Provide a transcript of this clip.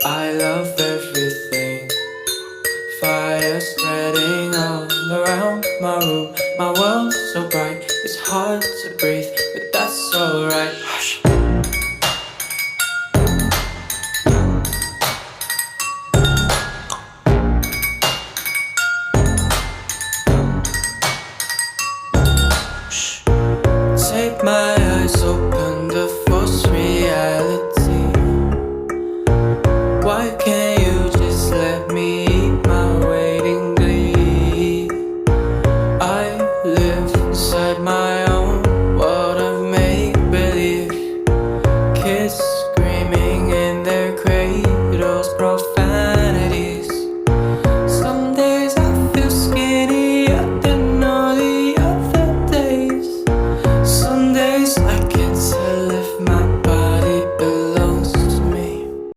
I love everything. Fire spreading all around my room. My world's so bright, it's hard to breathe, but that's alright. Hush. Shh. Take my eyes open to false reality. Why can't